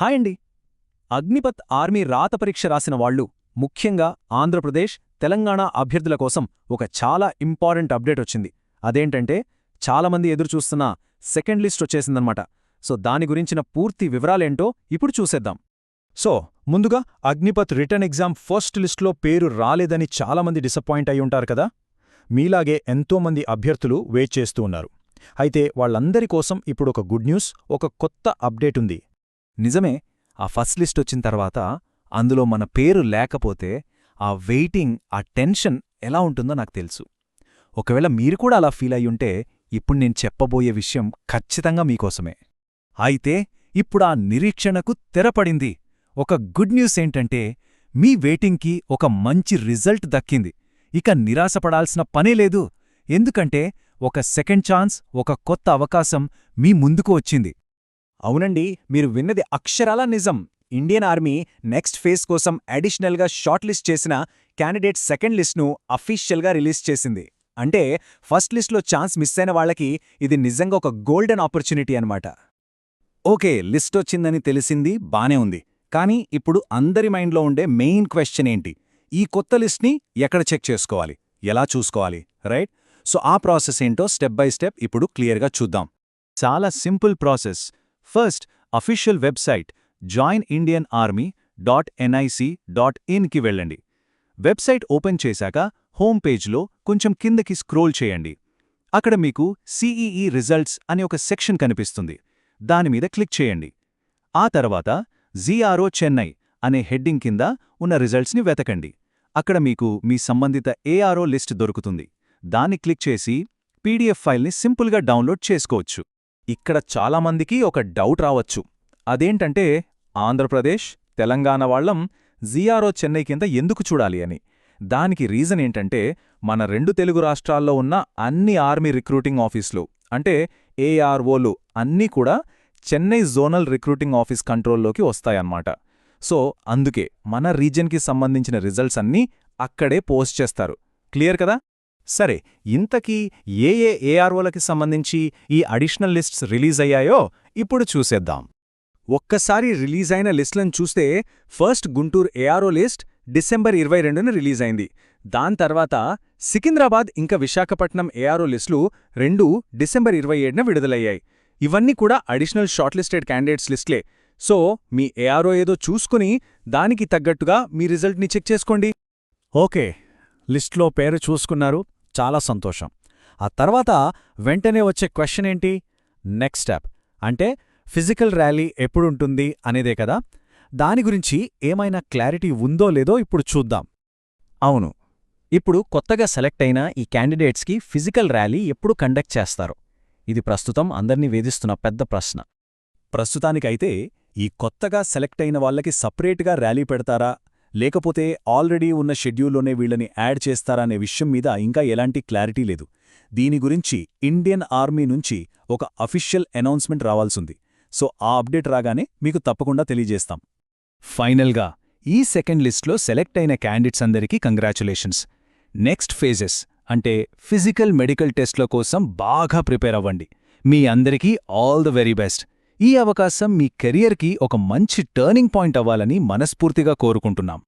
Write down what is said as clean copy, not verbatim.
Hi అండి. Agnipath army రాత పరీక్ష రాసిన వాళ్ళు, ముఖ్యంగా ఆంధ్రప్రదేశ్, తెలంగాణ అభ్యర్థుల కోసం ఒక చాలా ఇంపార్టెంట్ అప్డేట్ వచ్చింది. అదేంటంటే, చాలామంది ఎదురుచూస్తున్న సెకండ్ లిస్ట్ వచ్చేసిందన్నమాట. సో దాని గురించిన పూర్తి వివరాలేంటో ఇప్పుడు చూసేద్దాం. సో ముందుగా అగ్నిపథ్ రిటర్న్ ఎగ్జామ్ ఫస్ట్ లిస్ట్లో పేరు రాలేదని చాలామంది డిసప్పాయింట్ అయి ఉంటారు కదా. మీలాగే ఎంతోమంది అభ్యర్థులు వెయిట్ చేస్తూ ఉన్నారు. అయితే వాళ్ళందరి కోసం ఇప్పుడొక గుడ్ న్యూస్, ఒక కొత్త అప్డేట్ ఉంది. నిజమే, ఆ ఫస్ట్ లిస్ట్ వచ్చిన తర్వాత అందులో మన పేరు లేకపోతే ఆ వెయిటింగ్, ఆ టెన్షన్ ఎలా ఉంటుందో నాకు తెలుసు. ఒకవేళ మీరు కూడా అలా ఫీల్ అయ్యుంటే ఇప్పుడు నేను చెప్పబోయే విషయం ఖచ్చితంగా మీకోసమే. అయితే ఇప్పుడా నిరీక్షణకు తెరపడింది. ఒక గుడ్ న్యూస్ ఏంటంటే, మీ వెయిటింగ్కి ఒక మంచి రిజల్ట్ దక్కింది. ఇక నిరాశపడాల్సిన పనే లేదు. ఎందుకంటే ఒక సెకండ్ ఛాన్స్, ఒక కొత్త అవకాశం మీ ముందుకు వచ్చింది. అవునండి, మీరు విన్నది అక్షరాలా నిజం. ఇండియన్ ఆర్మీ నెక్స్ట్ ఫేజ్ కోసం అడిషనల్గా షార్ట్ లిస్ట్ చేసిన క్యాండిడేట్ సెకండ్ లిస్ట్ను అఫీషియల్గా రిలీజ్ చేసింది. అంటే ఫస్ట్ లిస్ట్లో ఛాన్స్ మిస్ అయిన వాళ్ళకి ఇది నిజంగా ఒక గోల్డెన్ ఆపర్చునిటీ అన్నమాట. ఓకే, లిస్ట్ వచ్చిందని తెలిసింది, బానే ఉంది. కానీ ఇప్పుడు అందరి మైండ్లో ఉండే మెయిన్ క్వశ్చన్ ఏంటి? ఈ కొత్త లిస్ట్ని ఎక్కడ చెక్ చేసుకోవాలి, ఎలా చూసుకోవాలి, రైట్? సో ఆ ప్రాసెస్ ఏంటో స్టెప్ బై స్టెప్ ఇప్పుడు క్లియర్గా చూద్దాం. చాలా simple process. First, official website joinindianarmy.nic.in కి వెళ్ళండి. వెబ్సైట్ ఓపెన్ చేశాక హోమ్ పేజ్లో కొంచెం కిందకి స్క్రోల్ చేయండి. అక్కడ మీకు CEE రిజల్ట్స్ అని ఒక సెక్షన్ కనిపిస్తుంది. దానిమీద క్లిక్ చేయండి. ఆ తర్వాత ZRO చెన్నై అనే హెడ్డింగ్ కింద ఉన్న రిజల్ట్స్ని వెతకండి. అక్కడ మీకు మీ సంబంధిత ARO లిస్ట్ దొరుకుతుంది. దాన్ని క్లిక్ చేసి PDF ఫైల్ని సింపుల్గా డౌన్లోడ్ చేసుకోవచ్చు. ఇక్కడ చాలామందికి ఒక డౌట్ రావచ్చు. అదేంటంటే, ఆంధ్రప్రదేశ్, తెలంగాణ వాళ్ళం ZRO చెన్నై కింద ఎందుకు చూడాలి అని. దానికి రీజన్ ఏంటంటే, మన రెండు తెలుగు రాష్ట్రాల్లో ఉన్న అన్ని ఆర్మీ రిక్రూటింగ్ ఆఫీసులు, అంటే AROలు అన్నీ కూడా చెన్నై జోనల్ రిక్రూటింగ్ ఆఫీస్ కంట్రోల్లోకి వస్తాయన్నమాట. సో అందుకే మన రీజన్కి సంబంధించిన రిజల్ట్స్ అన్నీ అక్కడే పోస్ట్ చేస్తారు. క్లియర్ కదా? సరే, ఇంతకీ ఏ AROలకి సంబంధించి ఈ అడిషనల్ లిస్ట్స్ రిలీజ్ అయ్యాయో ఇప్పుడు చూసేద్దాం. ఒక్కసారి రిలీజ్ అయిన లిస్టులను చూస్తే, first Guntur ARO list December 22న రిలీజ్ అయింది. దాని తర్వాత సికింద్రాబాద్ ఇంకా విశాఖపట్నం ARO లిస్టులు రెండూ డిసెంబర్ 27న విడుదలయ్యాయి. ఇవన్నీ కూడా అడిషనల్ షార్ట్ లిస్టెడ్ క్యాండిడేట్స్ లిస్ట్లే. సో మీ ARO ఏదో చూసుకుని దానికి తగ్గట్టుగా మీ రిజల్ట్ని చెక్ చేసుకోండి. ఓకే, లిస్ట్లో పేరు చూసుకున్నారు, చాలా సంతోషం. ఆ తర్వాత వెంటనే వచ్చే క్వశ్చన్ ఏంటి? నెక్స్ట్ స్టెప్ అంటే ఫిజికల్ ర్యాలీ ఎప్పుడుంటుంది అనేదే కదా. దాని గురించి ఏమైనా క్లారిటీ ఉందో లేదో ఇప్పుడు చూద్దాం. అవును, ఇప్పుడు కొత్తగా సెలెక్ట్ అయిన ఈ క్యాండిడేట్స్కి ఫిజికల్ ర్యాలీ ఎప్పుడు కండక్ట్ చేస్తారు? ఇది ప్రస్తుతం అందర్నీ వేధిస్తున్న పెద్ద ప్రశ్న. ప్రస్తుతానికైతే ఈ కొత్తగా సెలెక్ట్ అయిన వాళ్ళకి సపరేట్గా ర్యాలీ పెడతారా, లేకపోతే ఆల్రెడీ ఉన్న షెడ్యూల్లోనే వీళ్ళని యాడ్ చేస్తారా అనే విషయం మీద ఇంకా ఎలాంటి క్లారిటీ లేదు. దీని గురించి ఇండియన్ ఆర్మీ నుంచి ఒక అఫీషియల్ అనౌన్స్మెంట్ రావాల్సింది. సో ఆ అప్డేట్ రాగానే మీకు తప్పకుండా తెలియజేస్తాం. ఫైనల్గా ఈ సెకండ్ లిస్ట్లో సెలెక్ట్ అయిన క్యాండిడేట్స్ అందరికీ కంగ్రాచులేషన్స్. నెక్స్ట్ ఫేజెస్ అంటే ఫిజికల్, మెడికల్ టెస్ట్ల కోసం బాగా ప్రిపేర్ అవ్వండి. మీ అందరికీ ఆల్ ద వెరీ బెస్ట్. ఈ అవకాశం మీ కెరియర్కి ఒక మంచి టర్నింగ్ పాయింట్ అవ్వాలని మనస్ఫూర్తిగా కోరుకుంటున్నాం.